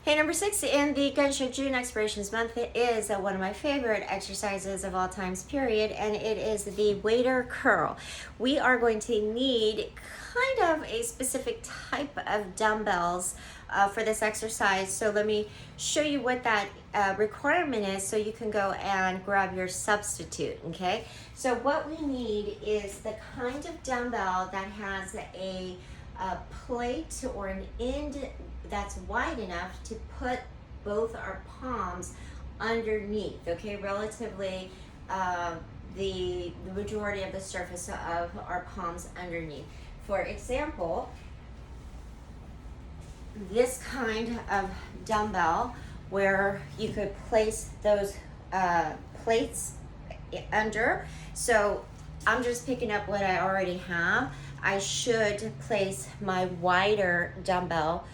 Hey, number 6 in the GunShow June Explorations Month is one of my favorite exercises of all times, period, and it is the waiter curl. We are going to need kind of a specific type of dumbbells for this exercise. So let me show you what that requirement is so you can go and grab your substitute, okay? So what we need is the kind of dumbbell that has a plate or an end that's wide enough to put both our palms underneath, okay? Relatively the majority of the surface of our palms underneath. For example, this kind of dumbbell where you could place those plates under. So I'm just picking up what I already have. I should place my wider dumbbell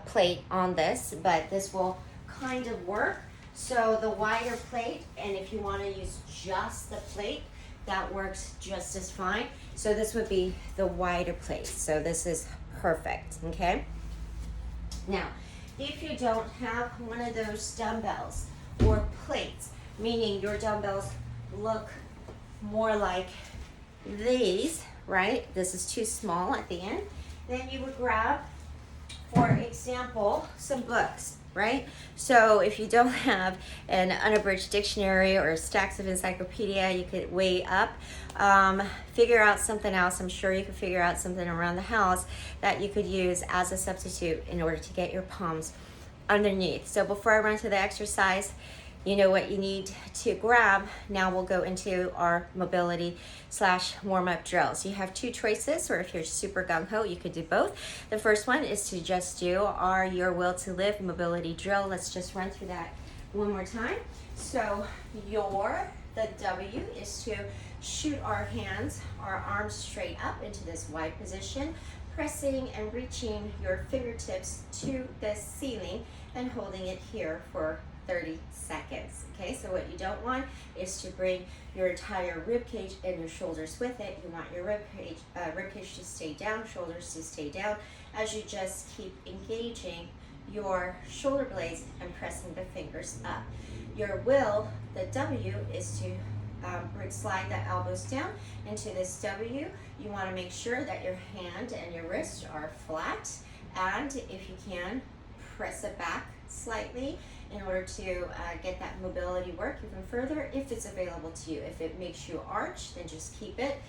plate on this, but this will kind of work. So the wider plate, and if you want to use just the plate, that works just as fine. So this would be the wider plate. So this is perfect, okay? Now, if you don't have one of those dumbbells or plates, meaning your dumbbells look more like these, right? This is too small at the end. Then you would grab, for example, some books, right? So if you don't have an unabridged dictionary or stacks of encyclopedia, you could weigh up, figure out something else. I'm sure you could figure out something around the house that you could use as a substitute in order to get your palms underneath. So before I run to the exercise, you know what you need to grab. Now we'll go into our mobility / warm-up drills. You have two choices, or if you're super gung-ho, you could do both. The first one is to just do our Your Will to Live mobility drill. Let's just run through that one more time. So the W is to shoot our hands, our arms straight up into this wide position, pressing and reaching your fingertips to the ceiling and holding it here for 30 seconds. Okay, so what you don't want is to bring your entire rib cage and your shoulders with it. You want your rib cage to stay down, shoulders to stay down, as you just keep engaging your shoulder blades and pressing the fingers up. Your will, the W, is to slide the elbows down into this W. You want to make sure that your hand and your wrist are flat, and if you can, press it back slightly in order to get that mobility work even further if it's available to you. If it makes you arch, then just keep it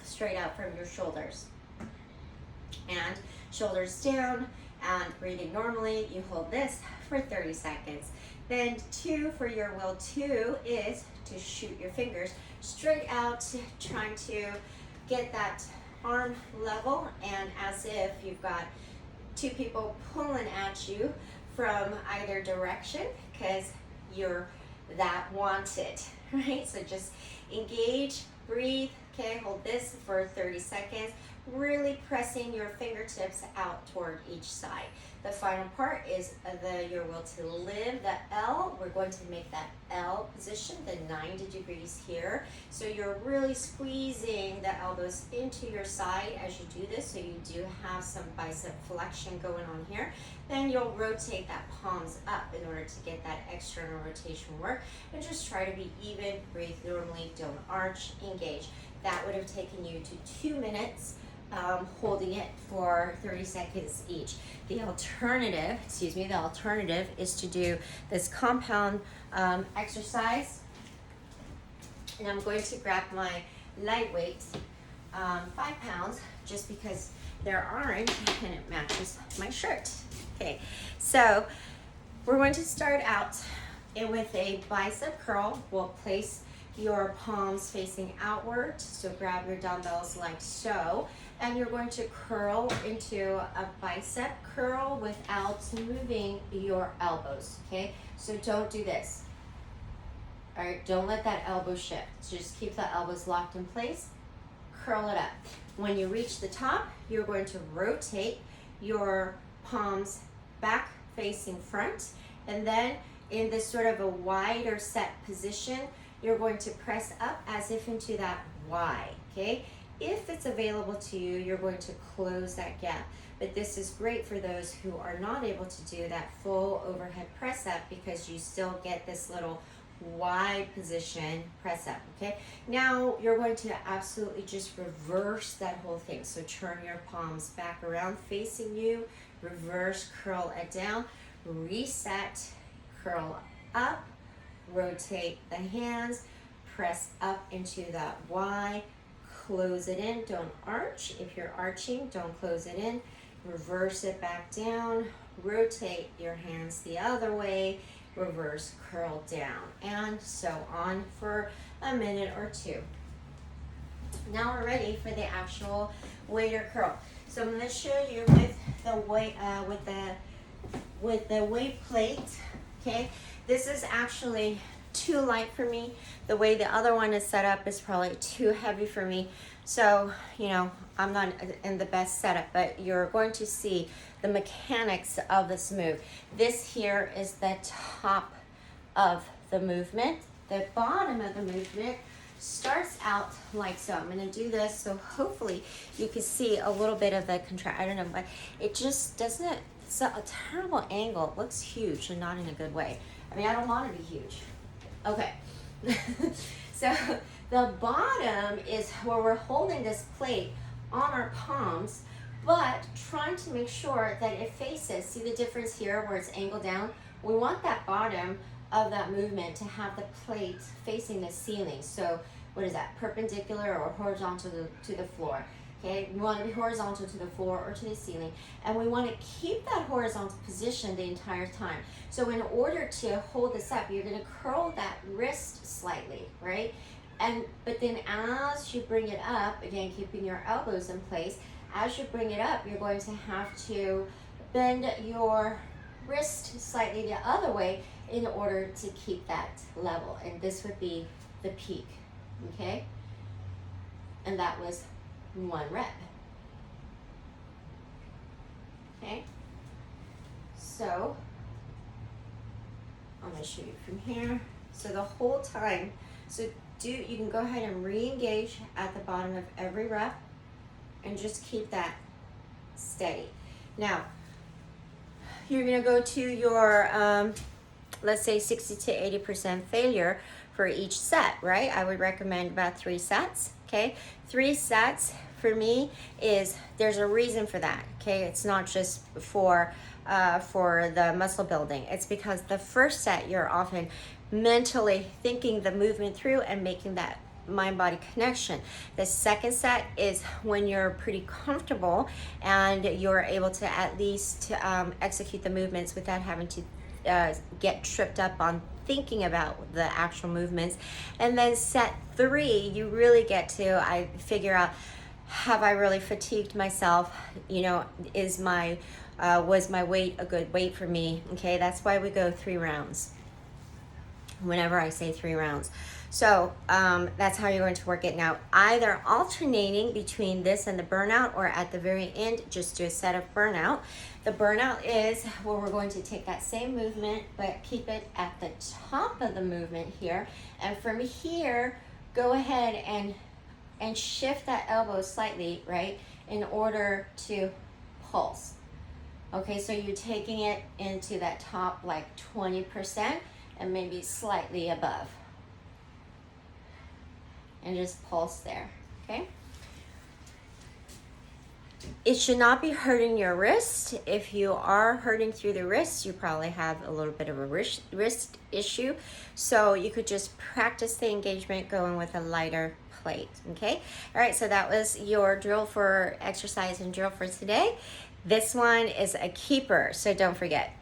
straight out from your shoulders. And shoulders down and breathing normally. You hold this for 30 seconds. Then 2 for your will 2 is to shoot your fingers straight out, trying to get that arm level and as if you've got 2 people pulling at you from either direction because you're that wanted, right? So just engage, breathe, okay? Hold this for 30 seconds, really pressing your fingertips out toward each side. The final part is Your Will to Live, the L. We're going to make that L position, the 90 degrees here. So you're really squeezing the elbows into your side as you do this, so you do have some bicep flexion going on here. Then you'll rotate that palms up in order to get that external rotation work, and just try to be even, breathe normally, don't arch, engage. That would have taken you to 2 minutes. Holding it for 30 seconds each. The alternative is to do this compound exercise. And I'm going to grab my lightweight 5 pounds just because they're orange and it matches my shirt. Okay, so we're going to start out with a bicep curl. We'll place your palms facing outward, so grab your dumbbells like so, and you're going to curl into a bicep curl without moving your elbows, okay? So don't do this, all right? Don't let that elbow shift. Just keep the elbows locked in place, curl it up. When you reach the top, you're going to rotate your palms back facing front, and then in this sort of a wider set position, you're going to press up as if into that Y, okay? if it's available to you, you're going to close that gap. But this is great for those who are not able to do that full overhead press up, because you still get this little wide position press up. Okay, now you're going to absolutely just reverse that whole thing. So turn your palms back around facing you, reverse, curl it down, reset, curl up, rotate the hands, press up into that Y, close it in, don't arch. If you're arching, don't close it in. Reverse it back down, rotate your hands the other way, reverse, curl down, and so on for a minute or two. Now we're ready for the actual waiter curl. So I'm going to show you with the weight with the weight plate. Okay, this is actually too light for me. The way the other one is set up is probably too heavy for me. So, you know, I'm not in the best setup, but you're going to see the mechanics of this move. This here is the top of the movement. The bottom of the movement starts out like so. I'm going to do this so hopefully you can see a little bit of the contract. I don't know, but it just doesn't, it's a terrible angle. It looks huge and not in a good way. I mean, I don't want to be huge. Okay. So the bottom is where we're holding this plate on our palms, but trying to make sure that it faces, see the difference here where it's angled down? We want that bottom of that movement to have the plate facing the ceiling. So what is that, perpendicular or horizontal to the floor? Okay, we want to be horizontal to the floor or to the ceiling, and we want to keep that horizontal position the entire time. So in order to hold this up, you're going to curl that wrist slightly, right? But then as you bring it up, again, keeping your elbows in place, as you bring it up, you're going to have to bend your wrist slightly the other way in order to keep that level. And this would be the peak, okay? And that was 1 rep. Okay, so I'm going to show you from here. So the whole time, you can go ahead and re-engage at the bottom of every rep and just keep that steady. Now you're going to go to your let's say 60 to 80% failure for each set, right? I would recommend about 3 sets. Okay, 3 sets for me is, there's a reason for that. Okay, it's not just for the muscle building. It's because the first set you're often mentally thinking the movement through and making that mind-body connection. The second set is when you're pretty comfortable and you're able to at least execute the movements without having to get tripped up on thinking about the actual movements. And then set 3, you really get to figure out, have I really fatigued myself? You know, was my weight a good weight for me? Okay, that's why we go 3 rounds. Whenever I say 3 rounds. So that's how you're going to work it. Now, either alternating between this and the burnout, or at the very end, just do a set of burnout. The burnout is where we're going to take that same movement, but keep it at the top of the movement here. And from here, go ahead and shift that elbow slightly, right, in order to pulse. Okay, so you're taking it into that top like 20% and maybe slightly above. And just pulse there, okay? It should not be hurting your wrist. If you are hurting through the wrist, you probably have a little bit of a wrist issue. So you could just practice the engagement going with a lighter plate, okay? All right, so that was your drill for exercise and drill for today. This one is a keeper, so don't forget.